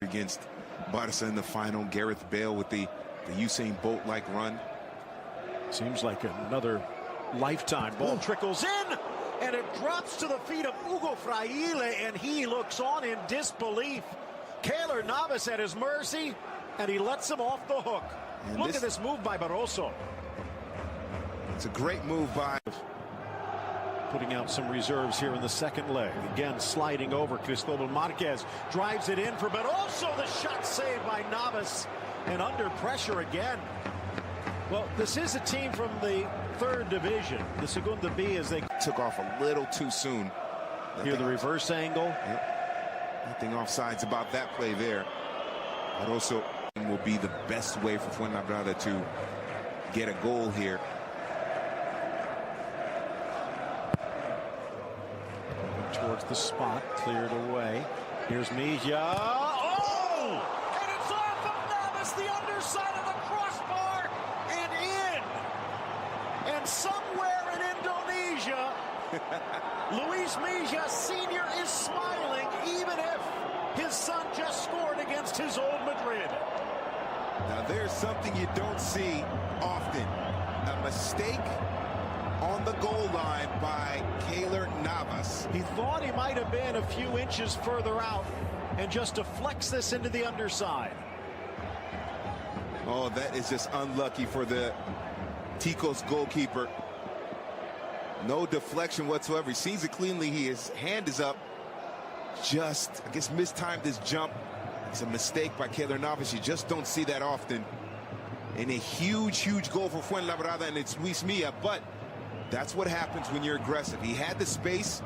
against Barca in the final. Gareth Bale with the Usain Bolt-like run. Seems like another lifetime. Ball trickles in, and it drops to the feet of Hugo Fraile, and he looks on in disbelief. Keylor Navas at his mercy, and he lets him off the hook. And look at this move by Barroso. It's a great move by... Putting out some reserves here in the second leg. Again, sliding over. Cristobal Marquez drives it in for Barroso. The shot saved by Navas, and under pressure again. Well, this is a team from the third division, the Segunda B, as they took off a little too soon. Here the reverse angle. Yep. Nothing offsides about that play there. Barroso will be the best way for Fuenlabrada to get a goal here. Towards the spot, cleared away. Here's Milla. Oh! And it's off of Navas, the underside of the crossbar, and in. And somewhere in Indonesia, Luis Milla Sr. is smiling, even if his son just scored against his old Madrid. Now there's something you don't see often. A mistake on the goal line by Keylor Navas. He thought he might have been a few inches further out, and just deflects this into the underside. Oh, that is just unlucky for the Ticos goalkeeper. No deflection whatsoever. He sees it cleanly. His hand is up. Just, I guess, mistimed his jump. It's a mistake by Keylor Navas. You just don't see that often. And a huge, huge goal for Fuenlabrada, and it's Luis Milla. But that's what happens when you're aggressive. He had the space,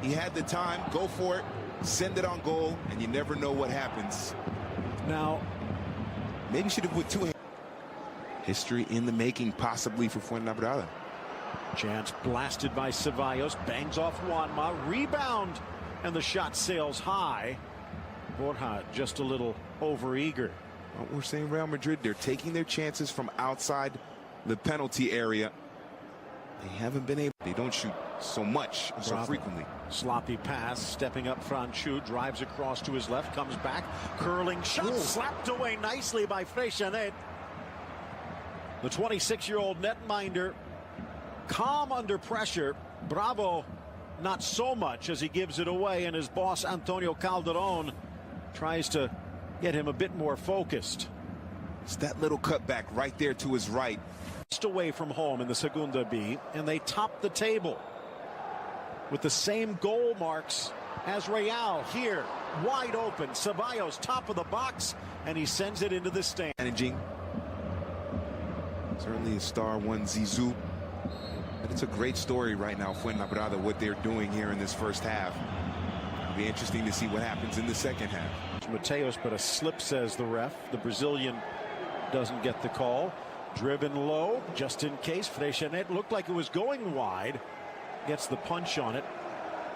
he had the time, go for it, send it on goal, and you never know what happens. Now, maybe should have with two hands. History in the making, possibly, for Fuenlabrada. Chance blasted by Ceballos, bangs off Juanma, rebound, and the shot sails high. Borja just a little overeager. Well, we're saying Real Madrid, they're taking their chances from outside the penalty area. They haven't been able. They don't shoot so much, so frequently. Sloppy pass, stepping up Franchu, drives across to his left, comes back, curling shot, slapped away nicely by Freixenet. The 26-year-old netminder, calm under pressure. Bravo, not so much, as he gives it away, and his boss Antonio Calderon tries to get him a bit more focused. It's that little cutback right there to his right. Away from home in the Segunda B, and they top the table with the same goal marks as Real. Here, wide open, Ceballos top of the box, and he sends it into the stand. Managing, certainly a star one, Zizou. But it's a great story right now, Fuenlabrada, what they're doing here in this first half. It'll be interesting to see what happens in the second half. Mateos, but a slip, says the ref. The Brazilian doesn't get the call. Driven low, just in case. Freixenet looked like it was going wide. Gets the punch on it.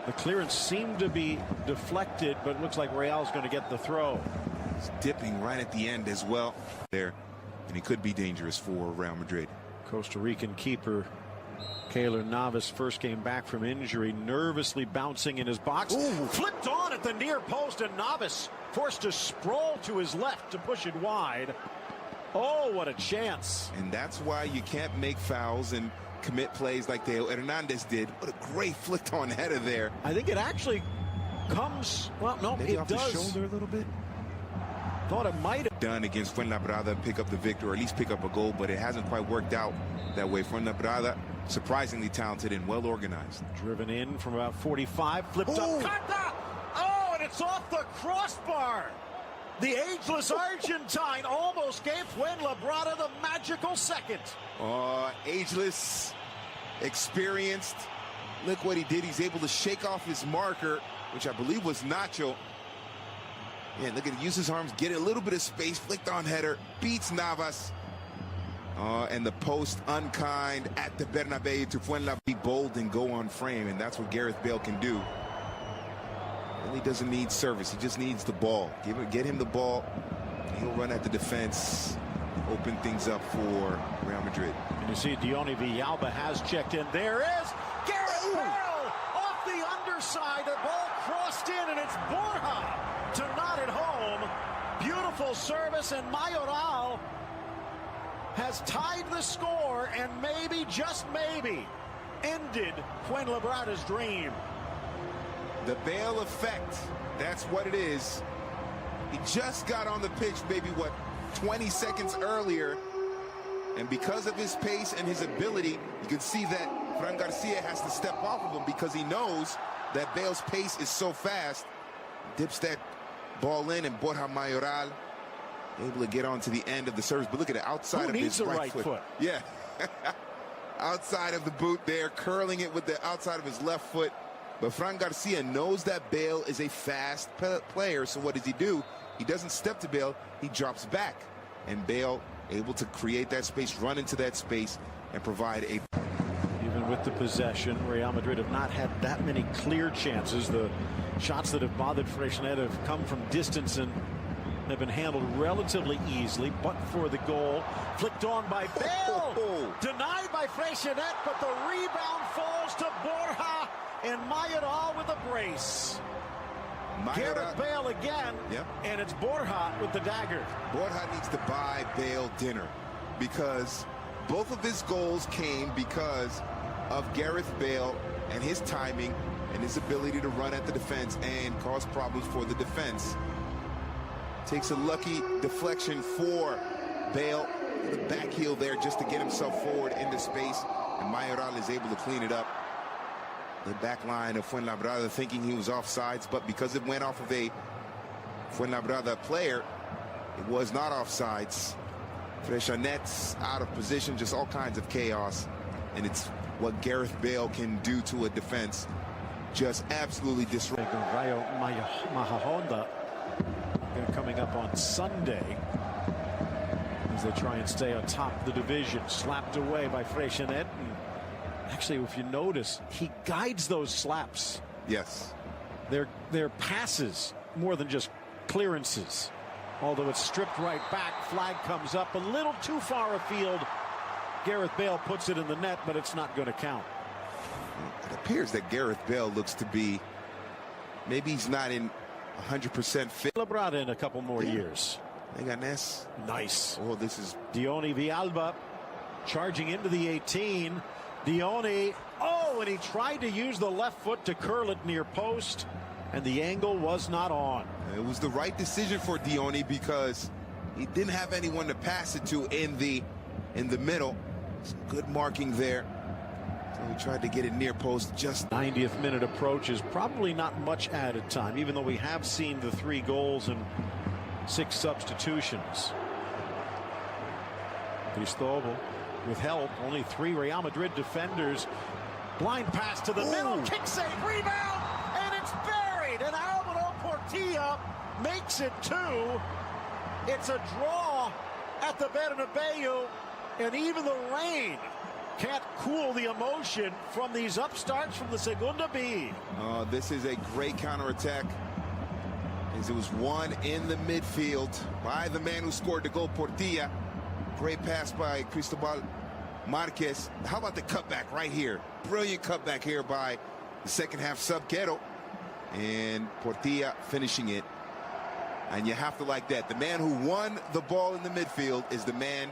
The clearance seemed to be deflected, but it looks like Real's going to get the throw. He's dipping right at the end as well there, and he could be dangerous for Real Madrid. Costa Rican keeper Keylor Navas, first game back from injury, nervously bouncing in his box. Ooh. Flipped on at the near post, and Navas forced to sprawl to his left to push it wide. Oh, what a chance. And that's why you can't make fouls and commit plays like Theo Hernandez did. What a great flicked on header there. I think it actually comes, well, no, maybe it off does. The shoulder a little bit. Thought it might have done against Fuenlabrada and pick up the victory, or at least pick up a goal, but it hasn't quite worked out that way. Fuenlabrada, surprisingly talented and well organized. Driven in from about 45, flipped up. Kata! Oh, and it's off the crossbar. The ageless Argentine almost gave Fuenlabrada the magical second. Ageless, experienced. Look what he did. He's able to shake off his marker, which I believe was Nacho. Yeah, look at it. Use his arms, get a little bit of space, flicked on header, beats Navas. And the post unkind at the Bernabeu to Fuenlabrada. Be bold and go on frame, and that's what Gareth Bale can do. Really doesn't need service. He just needs the ball. Get him the ball. He'll run at the defense, open things up for Real Madrid. And you see Diony Villalba has checked in. There is Gareth Bale off the underside. The ball crossed in, and it's Borja to knot it home. beautiful service, and Mayoral has tied the score and maybe, just maybe, ended Fuenlabrada's dream. The Bale effect, that's what it is. He just got on the pitch maybe, 20 seconds earlier. And because of his pace and his ability, you can see that Fran Garcia has to step off of him because he knows that Bale's pace is so fast. Dips that ball in, and Borja Mayoral able to get onto the end of the service. But look at it, outside of his right foot. Yeah. Outside of the boot there, curling it with the outside of his left foot. But Fran Garcia knows that Bale is a fast player, so what does he do? He doesn't step to Bale, he drops back. And Bale able to create that space, run into that space, and provide a... Even with the possession, Real Madrid have not had that many clear chances. The shots that have bothered Freixenet have come from distance and have been handled relatively easily, but for the goal. Flicked on by Bale. Denied by Freixenet, but the rebound falls to Borja, and Mayoral with a brace. Gareth Bale again, and it's Borja with the dagger. Borja needs to buy Bale dinner, because both of his goals came because of Gareth Bale and his timing and his ability to run at the defense and cause problems for the defense. Takes a lucky deflection for Bale, the back heel there just to get himself forward into space, and Mayoral is able to clean it up. The back line of Fuenlabrada thinking he was offsides, but because it went off of a Fuenlabrada player, it was not offsides. Freixenet's out of position, just all kinds of chaos, and it's what Gareth Bale can do to a defense. Just absolutely disruptive. Rayo Majadahonda coming up on Sunday as they try and stay atop the division. Slapped away by Freixenet. Actually, if you notice, he guides those slaps. Yes. They're passes more than just clearances. Although it's stripped right back, flag comes up a little too far afield. Gareth Bale puts it in the net, but it's not going to count. It appears that Gareth Bale looks to be, maybe he's not in 100% fit. Fuenlabrada in a couple more years. ZIDANE'S. Nice. Oh, this is... Dione Villalba charging into the 18. Dione, and he tried to use the left foot to curl it near post, and the angle was not on. It was the right decision for Dione because he didn't have anyone to pass it to in the middle. Some good marking there. So he tried to get it near post. Just 90th minute approach is probably not much added time, even though we have seen the 3 goals and 6 substitutions. Cristobal with help, only 3 Real Madrid defenders. Blind pass to the middle, kick save, rebound, and it's buried. And Alvaro Portilla makes it 2. It's a draw at the Bernabeu, and even the rain can't cool the emotion from these upstarts from the Segunda B. This is a great counterattack, as it was won in the midfield by the man who scored the goal, Portilla. Great pass by Cristobal Marquez. How about the cutback right here? Brilliant cutback here by the second half sub Quero. And Portilla finishing it. And you have to like that. The man who won the ball in the midfield is the man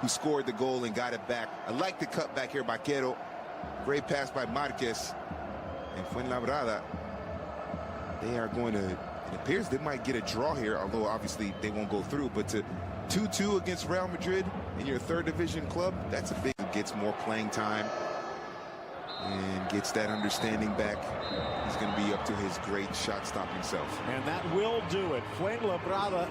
who scored the goal and got it back. I like the cutback here by Quero. Great pass by Marquez. And Fuenlabrada, they are going to, it appears they might get a draw here, although obviously they won't go through, but to 2-2 against Real Madrid in your 3rd division club, that's a big... Gets more playing time and gets that understanding back. He's going to be up to his great shot-stopping self. And that will do it. Fuenlabrada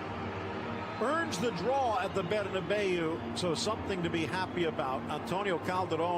earns the draw at the Bernabeu, so something to be happy about. Antonio Calderon